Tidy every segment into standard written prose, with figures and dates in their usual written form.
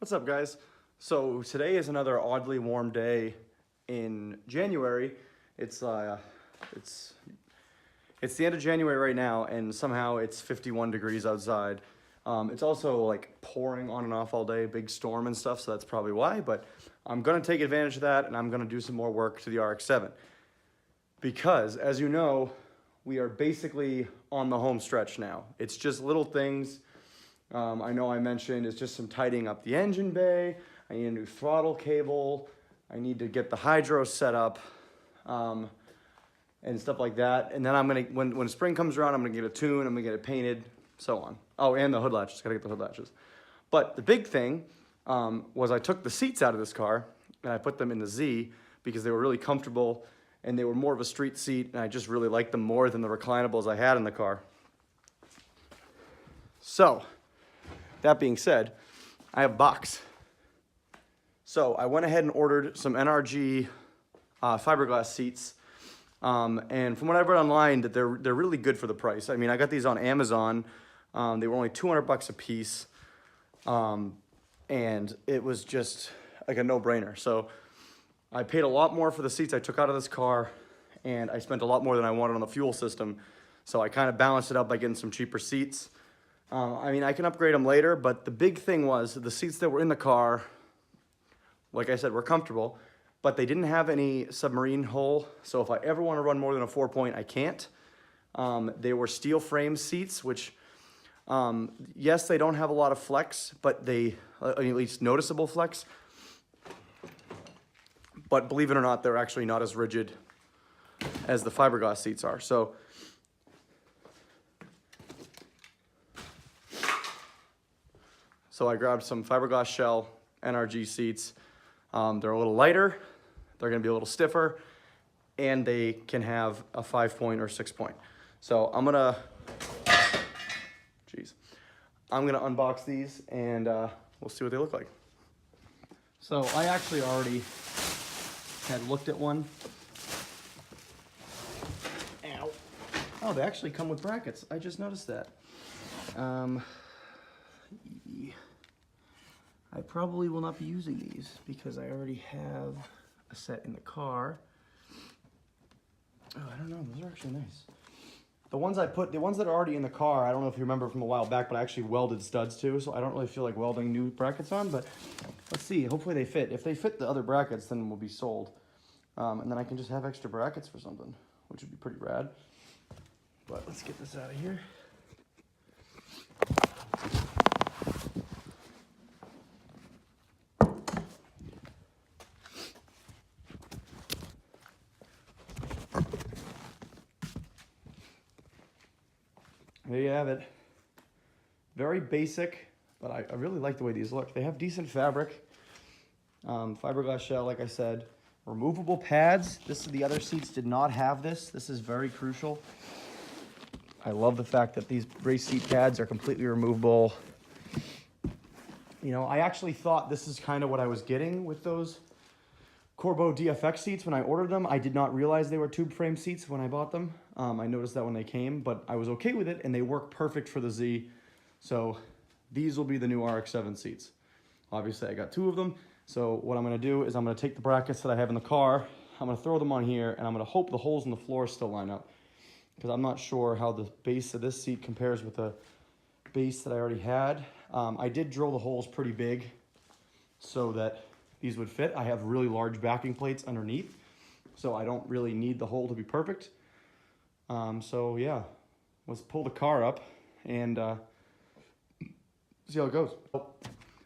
What's up, guys? So today is another oddly warm day in January. It's the end of January right now, and somehow it's 51 degrees outside. It's also like pouring on and off all day, big storm and stuff, so that's probably why. But I'm gonna take advantage of that, and I'm gonna do some more work to the RX-7 because, as you know, we are basically on the home stretch now. It's just little things. I know I mentioned it's just some tidying up the engine bay. I need a new throttle cable. I need to get the hydro set up and stuff like that. And then I'm gonna, when spring comes around, I'm gonna get a tune, I'm gonna get it painted, so on. Oh, and the hood latches, gotta get the hood latches. But the big thing was I took the seats out of this car and I put them in the Z because they were really comfortable and they were more of a street seat, and I just really liked them more than the reclinables I had in the car. So, that being said, I have a box. So I went ahead and ordered some NRG fiberglass seats. And from what I've read online, that they're really good for the price. I mean, I got these on Amazon. They were only 200 bucks a piece. And it was just like a no-brainer. So I paid a lot more for the seats I took out of this car, and I spent a lot more than I wanted on the fuel system. So I kind of balanced it out by getting some cheaper seats. I mean, I can upgrade them later, but the big thing was the seats that were in the car, like I said, were comfortable, but they didn't have any submarine hole. So if I ever want to run more than a 4-point, I can't. They were steel frame seats, which, yes, they don't have a lot of flex, but they, at least noticeable flex. But believe it or not, they're actually not as rigid as the fiberglass seats are. So I grabbed some fiberglass shell NRG seats. They're a little lighter, they're gonna be a little stiffer, and they can have a 5-point or 6-point. So I'm gonna unbox these and we'll see what they look like. So I actually already had looked at one. Ow. Oh, they actually come with brackets. I just noticed that. I probably will not be using these because I already have a set in the car. Oh, I don't know, those are actually nice. The ones that are already in the car, I don't know if you remember from a while back, but I actually welded studs too, so I don't really feel like welding new brackets on, but let's see, hopefully they fit. If they fit the other brackets, then we'll be sold. And then I can just have extra brackets for something, which would be pretty rad. But let's get this out of here. There you have it. Very basic, but I really like the way these look. They have decent fabric. Fiberglass shell, like I said. Removable pads. The other seats did not have this. This is very crucial. I love the fact that these race seat pads are completely removable. You know, I actually thought this is kind of what I was getting with those Corbeau DFX seats when I ordered them. I did not realize they were tube frame seats when I bought them. I noticed that when they came, but I was okay with it, and they work perfect for the Z. So these will be the new RX-7 seats. Obviously, I got 2 of them. So what I'm gonna do is I'm gonna take the brackets that I have in the car, I'm gonna throw them on here, and I'm gonna hope the holes in the floor still line up, because I'm not sure how the base of this seat compares with the base that I already had. I did drill the holes pretty big so that these would fit. I have really large backing plates underneath, so I don't really need the hole to be perfect. So yeah, let's pull the car up and see how it goes.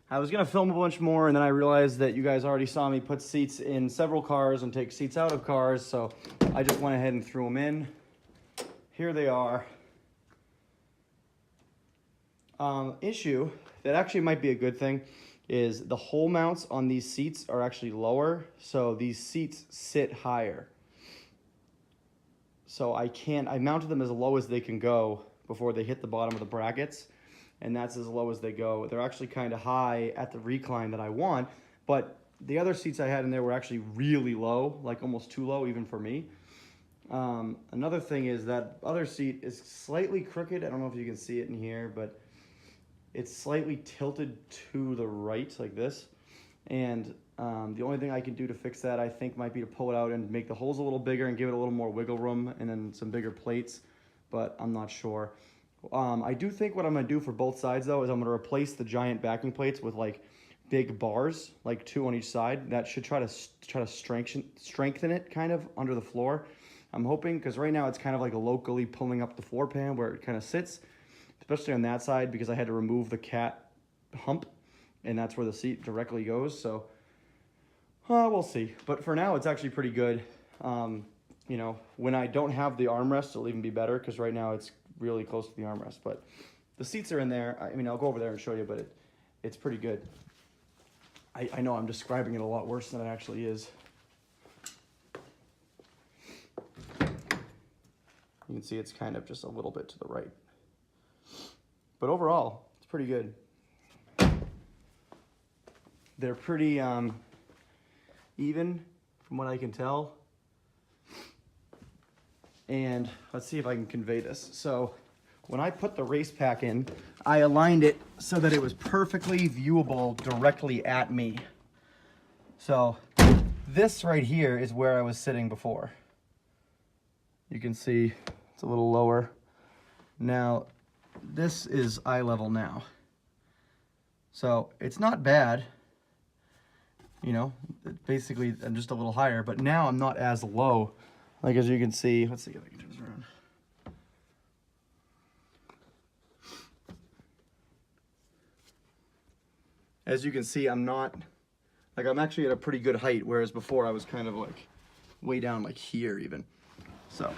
I was gonna film a bunch more, and then I realized that you guys already saw me put seats in several cars and take seats out of cars, so I just went ahead and threw them in. Here they are. Issue that actually might be a good thing is the hole mounts on these seats are actually lower, so these seats sit higher. So I mounted them as low as they can go before they hit the bottom of the brackets, and that's as low as they go. They're actually kind of high at the recline that I want, but the other seats I had in there were actually really low, like almost too low even for me. Another thing is that other seat is slightly crooked. I don't know if you can see it in here, but it's slightly tilted to the right like this. And the only thing I can do to fix that, I think, might be to pull it out and make the holes a little bigger and give it a little more wiggle room, and then some bigger plates, but I'm not sure. I do think what I'm gonna do for both sides though is I'm gonna replace the giant backing plates with like big bars, like 2 on each side. That should try to strengthen it kind of under the floor. I'm hoping, because right now it's kind of like locally pulling up the floor pan where it kind of sits, especially on that side, because I had to remove the cat hump, and that's where the seat directly goes. So we'll see. But for now, it's actually pretty good. You know, when I don't have the armrest, it'll even be better, because right now it's really close to the armrest. But the seats are in there. I mean, I'll go over there and show you, but it's pretty good. I know I'm describing it a lot worse than it actually is. You can see it's kind of just a little bit to the right. But overall, it's pretty good. They're pretty even from what I can tell. And let's see if I can convey this. So when I put the race pack in, I aligned it so that it was perfectly viewable directly at me. So this right here is where I was sitting before. You can see it's a little lower. Now, this is eye level now. So it's not bad. You know, basically I'm just a little higher, but now I'm not as low. Like, as you can see, let's see if I can turn this around. As you can see, I'm not, like, I'm actually at a pretty good height, whereas before I was kind of like way down like here even. So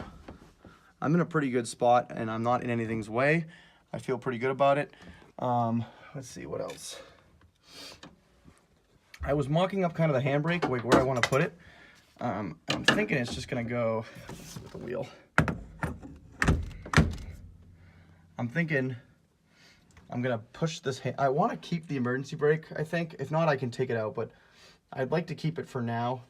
I'm in a pretty good spot and I'm not in anything's way. I feel pretty good about it. Let's see what else. I was mocking up kind of the handbrake, like where I want to put it. I'm thinking it's just gonna go with the wheel. I'm thinking I'm gonna push this. I want to keep the emergency brake, I think. If not, I can take it out, but I'd like to keep it for now.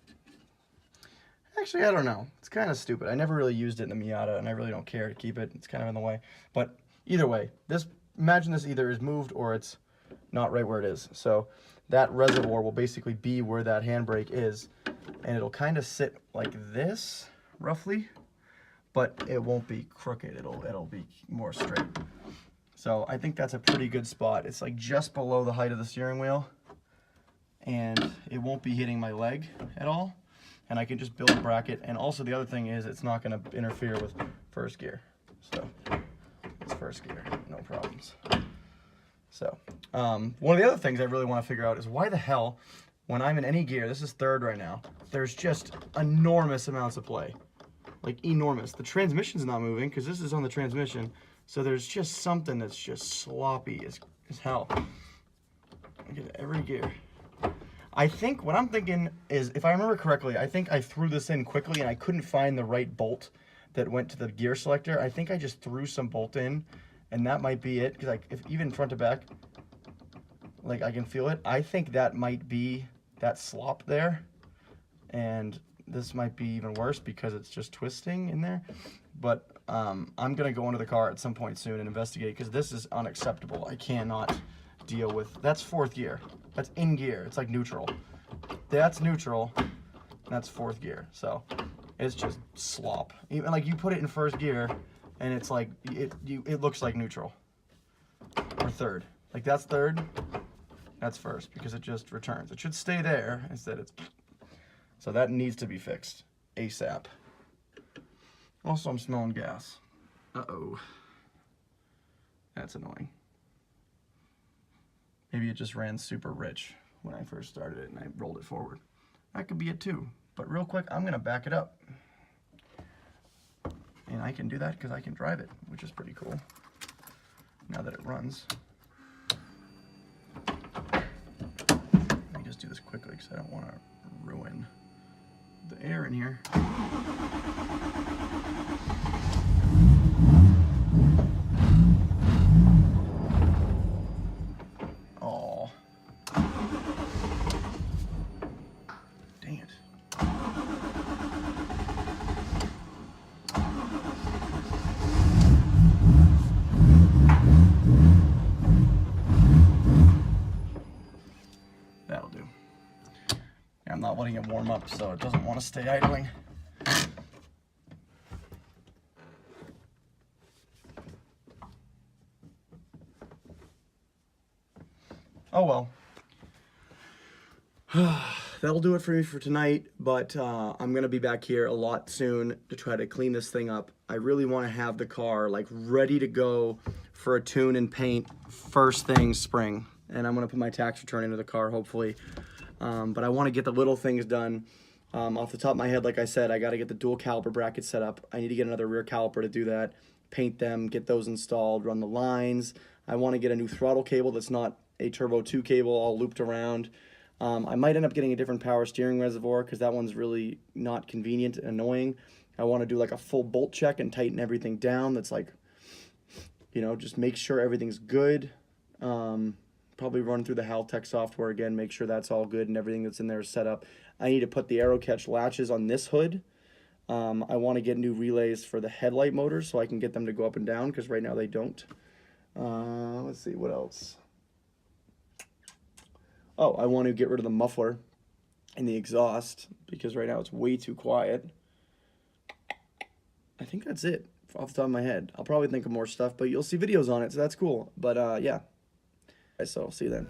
Actually, I don't know. It's kind of stupid. I never really used it in the Miata, and I really don't care to keep it. It's kind of in the way. But either way, imagine this either is moved or it's not right where it is. So that reservoir will basically be where that handbrake is, and it'll kind of sit like this, roughly, but it won't be crooked. It'll be more straight. So I think that's a pretty good spot. It's like just below the height of the steering wheel, and it won't be hitting my leg at all. And I can just build a bracket. And also the other thing is it's not gonna interfere with first gear. So it's first gear, no problems. So one of the other things I really wanna figure out is why the hell, when I'm in any gear, this is third right now, there's just enormous amounts of play. Like enormous. The transmission's not moving because this is on the transmission. So there's just something that's just sloppy as hell. I get every gear. I think what I'm thinking is, if I remember correctly, I think I threw this in quickly and I couldn't find the right bolt that went to the gear selector. I think I just threw some bolt in, and that might be it. Because if even front to back, like I can feel it. I think that might be that slop there, and this might be even worse because it's just twisting in there. But I'm gonna go into the car at some point soon and investigate, because this is unacceptable. I cannot deal with, that's fourth gear. That's in gear, it's like neutral. That's neutral, that's fourth gear. So it's just slop. Even like you put it in first gear and it's like, it looks like neutral. Or third. Like that's third, that's first, because it just returns. It should stay there, instead it's, so that needs to be fixed ASAP. Also, I'm smelling gas. Uh-oh. That's annoying. Maybe it just ran super rich when I first started it and I rolled it forward. That could be it too. But real quick, I'm gonna back it up. And I can do that because I can drive it, which is pretty cool. Now that it runs. Let me just do this quickly because I don't want to ruin the air in here. Oh, dang it. I'm not letting it warm up, so it doesn't want to stay idling. Oh well. That'll do it for me for tonight, but I'm going to be back here a lot soon to try to clean this thing up. I really want to have the car like ready to go for a tune and paint first thing spring. And I'm going to put my tax return into the car, hopefully. But I want to get the little things done. Off the top of my head, like I said, I got to get the dual caliper bracket set up. I need to get another rear caliper to do that, paint them, get those installed, run the lines. I want to get a new throttle cable that's not a Turbo 2 cable all looped around. I might end up getting a different power steering reservoir because that one's really not convenient and annoying. I want to do like a full bolt check and tighten everything down. That's like, you know, just make sure everything's good. Probably run through the Haltech software again, make sure that's all good and everything that's in there is set up. I need to put the Aero Catch latches on this hood. I want to get new relays for the headlight motors so I can get them to go up and down because right now they don't. Let's see, what else? Oh, I want to get rid of the muffler and the exhaust because right now it's way too quiet. I think that's it off the top of my head. I'll probably think of more stuff, but you'll see videos on it, so that's cool. But yeah, so I'll see you then.